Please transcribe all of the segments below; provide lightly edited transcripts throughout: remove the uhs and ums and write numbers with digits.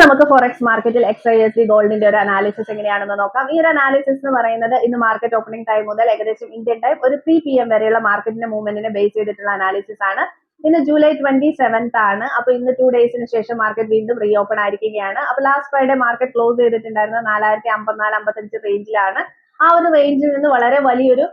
നമുക്ക് ഫോറക്സ് മാർക്കറ്റിൽ XYZ ഗോൾഡിന്റെ ഒരു അനാലിസിസ് എങ്ങനെയാണെന്ന് നോക്കാം. ഈ ഒരു അനാലിസിസ് എന്ന് പറയുന്നത് ഇന്ന് മാർക്കറ്റ് ഓപ്പണിംഗ് ടൈം മുതൽ ഏകദേശം ഇന്ത്യൻ ടൈം ഒരു 3 PM വരെയുള്ള മാർക്കറ്റിന്റെ മൂവ്മെന്റിനെ ബേസ് ചെയ്തിട്ടുള്ള അനാലിസിസ് ആണ്. ഇന്ന് ജൂലൈ 27th ആണ്. അപ്പൊ ഇന്ന് 2 ഡേയ്സിന് ശേഷം മാർക്കറ്റ് വീണ്ടും റീ ഓപ്പൺ ആയിരിക്കുകയാണ്. അപ്പൊ ലാസ്റ്റ് ഫ്രൈഡേ മാർക്കറ്റ് ക്ലോസ് ചെയ്തിട്ടുണ്ടായിരുന്നത് 4054-55 റേഞ്ചിലാണ്. ആ ഒരു റേഞ്ചിൽ നിന്ന് വളരെ വലിയൊരു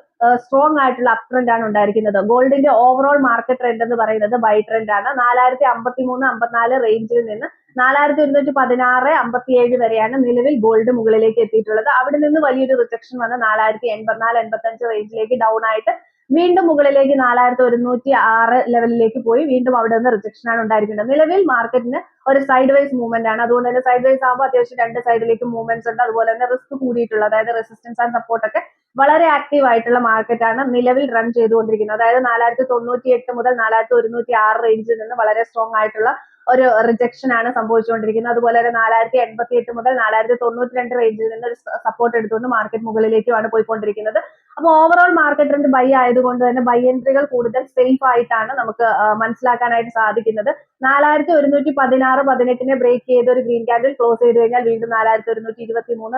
സ്ട്രോങ് ആയിട്ടുള്ള അപ് ട്രെൻഡ് ആണ് ഉണ്ടായിരിക്കുന്നത്. ഗോൾഡിന്റെ ഓവറോൾ മാർക്കറ്റ് ട്രെൻഡ് എന്ന് പറയുന്നത് ബൈ ട്രെൻഡ് ആണ്. 4053-54 റേഞ്ചിൽ നിന്ന് 4116-57 വരെയാണ് നിലവിൽ ഗോൾഡ് മുകളിലേക്ക് എത്തിയിട്ടുള്ളത്. അവിടെ നിന്ന് വലിയൊരു റിജക്ഷൻ വന്ന് 4084-85 റേഞ്ചിലേക്ക് ഡൗൺ ആയിട്ട് വീണ്ടും മുകളിലേക്ക് 4106 ലെവലിലേക്ക് പോയി വീണ്ടും അവിടെ നിന്ന് റിജക്ഷൻ ആണ് ഉണ്ടായിരിക്കുന്നത്. നിലവിൽ മാർക്കറ്റിന് ഒരു സൈഡ് വൈസ് മൂവ്മെന്റ് ആണ്. അതുകൊണ്ട് തന്നെ സൈഡ് വൈസ് ആകുമ്പോൾ അത്യാവശ്യം രണ്ട് സൈഡിലേക്ക് മൂവ്മെന്റ്സ് ഉണ്ട്. അതുപോലെ തന്നെ റിസ്ക് കൂടിയിട്ടുള്ള, അതായത് റെസിസ്റ്റൻസ് ആൻഡ് സപ്പോർട്ട് ഒക്കെ വളരെ ആക്റ്റീവ് ആയിട്ടുള്ള മാർക്കറ്റ് ആണ് നിലവിൽ റൺ ചെയ്തുകൊണ്ടിരിക്കുന്നത്. അതായത് 4098 മുതൽ 4106 റേഞ്ചിൽ നിന്ന് വളരെ സ്ട്രോങ് ആയിട്ടുള്ള ഒരു റിജക്ഷൻ ആണ് സംഭവിച്ചുകൊണ്ടിരിക്കുന്നത്. അതുപോലെ തന്നെ 4088 മുതൽ 4092 റേഞ്ചിൽ നിന്ന് ഒരു സപ്പോർട്ട് എടുത്തുകൊണ്ട് മാർക്കറ്റ് മുകളിലേക്കുമാണ് പോയിക്കൊണ്ടിരിക്കുന്നത്. അപ്പൊ ഓവറോൾ മാർക്കറ്റ് ട്രെൻഡ് ബൈ ആയതുകൊണ്ട് തന്നെ ബൈ എൻട്രികൾ കൂടുതൽ സേഫ് ആയിട്ടാണ് നമുക്ക് മനസ്സിലാക്കാനായിട്ട് സാധിക്കുന്നത്. 4116-18 ബ്രേക്ക് ചെയ്ത് ഒരു ഗ്രീൻ ക്യാൻഡിൽ ക്ലോസ് ചെയ്ത് കഴിഞ്ഞാൽ വീണ്ടും 4123,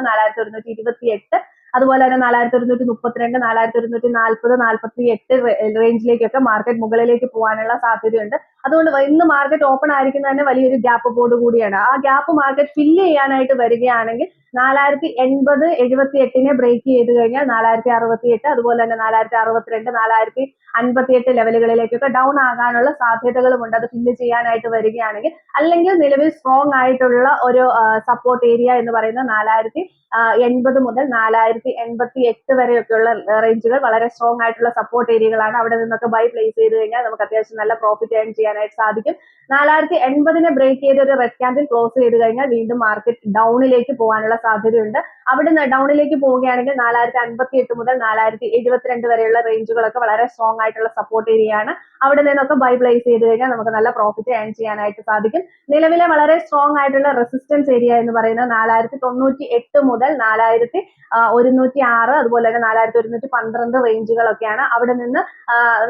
4128, അതുപോലെ തന്നെ 4132, 4140, 48 റേഞ്ചിലേക്കൊക്കെ മാർക്കറ്റ് മുകളിലേക്ക് പോകാനുള്ള സാധ്യതയുണ്ട്. അതുകൊണ്ട് ഇന്ന് മാർക്കറ്റ് ഓപ്പൺ ആയിരിക്കുന്നത് തന്നെ വലിയൊരു ഗ്യാപ്പ് ബോർഡ് കൂടിയാണ്. ആ ഗ്യാപ്പ് മാർക്കറ്റ് ഫില്ല് ചെയ്യാനായിട്ട് വരികയാണെങ്കിൽ 4080-78 ബ്രേക്ക് ചെയ്ത് കഴിഞ്ഞാൽ 4068, അതുപോലെ തന്നെ 4062, 4058 ലെവലുകളിലേക്കൊക്കെ ഡൗൺ ആകാനുള്ള സാധ്യതകളുമുണ്ട് അത് ഫില്ല് ചെയ്യാനായിട്ട് വരികയാണെങ്കിൽ. അല്ലെങ്കിൽ നിലവിൽ സ്ട്രോങ് ആയിട്ടുള്ള ഒരു സപ്പോർട്ട് ഏരിയ എന്ന് പറയുന്നത് 4080 മുതൽ 4088 വരെയൊക്കെയുള്ള റേഞ്ചുകൾ വളരെ സ്ട്രോങ് ആയിട്ടുള്ള സപ്പോർട്ട് ഏരിയകളാണ്. അവിടെ നിന്നൊക്കെ ബൈ പ്ലേസ് ചെയ്ത് കഴിഞ്ഞാൽ നമുക്ക് അത്യാവശ്യം നല്ല പ്രോഫിറ്റ് ഏൺ ചെയ്യാനായിട്ട് സാധിക്കും. 4080 ബ്രേക്ക് ചെയ്ത് ഒരു റെഡ് ക്യാൻഡിൽ ക്ലോസ് ചെയ്ത് കഴിഞ്ഞാൽ വീണ്ടും മാർക്കറ്റ് ഡൗണിലേക്ക് പോകാനുള്ള സാധ്യതയുണ്ട്. അവിടുന്ന് ഡൗണിലേക്ക് പോവുകയാണെങ്കിൽ 4058 മുതൽ 4072 വരെയുള്ള റേഞ്ചുകളൊക്കെ വളരെ സ്ട്രോങ് ആയിട്ടുള്ള സപ്പോർട്ട് ഏരിയയാണ്. അവിടെ നിന്നൊക്കെ ബൈ പ്ലേസ് ചെയ്ത് കഴിഞ്ഞാൽ നമുക്ക് നല്ല പ്രോഫിറ്റ് ഏൺ ചെയ്യാനായിട്ട് സാധിക്കും. നിലവിലെ വളരെ സ്ട്രോങ് ആയിട്ടുള്ള റെസിസ്റ്റൻസ് ഏരിയ എന്ന് പറയുന്നത് 4098 മുതൽ 4106, അതുപോലെ തന്നെ 4112 റേഞ്ചുകളൊക്കെയാണ്. അവിടെ നിന്ന്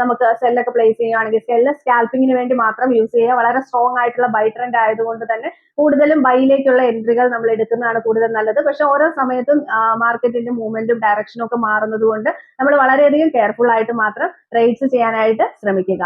നമുക്ക് സെല്ലൊക്കെ പ്ലേസ് ചെയ്യുകയാണെങ്കിൽ സെല്ല് സ്കാൽപ്പിങ്ങിന് വേണ്ടി മാത്രം യൂസ് ചെയ്യുക. വളരെ സ്ട്രോങ് ആയിട്ടുള്ള ബൈ ട്രെൻഡ് ആയതുകൊണ്ട് തന്നെ കൂടുതലും ബൈയിലേക്കുള്ള എൻട്രികൾ നമ്മൾ എടുക്കുന്നതാണ് കൂടുതൽ നല്ലത്. പക്ഷെ ഓരോ സമയത്തും മാർക്കറ്റിന്റെ മൂവ്മെന്റും ഡയറക്ഷനും ഒക്കെ മാറുന്നത് കൊണ്ട് നമ്മൾ വളരെയധികം കെയർഫുൾ ആയിട്ട് മാത്രം ട്രേഡ്സ് ചെയ്യാനായിട്ട് ശ്രമിക്കുക.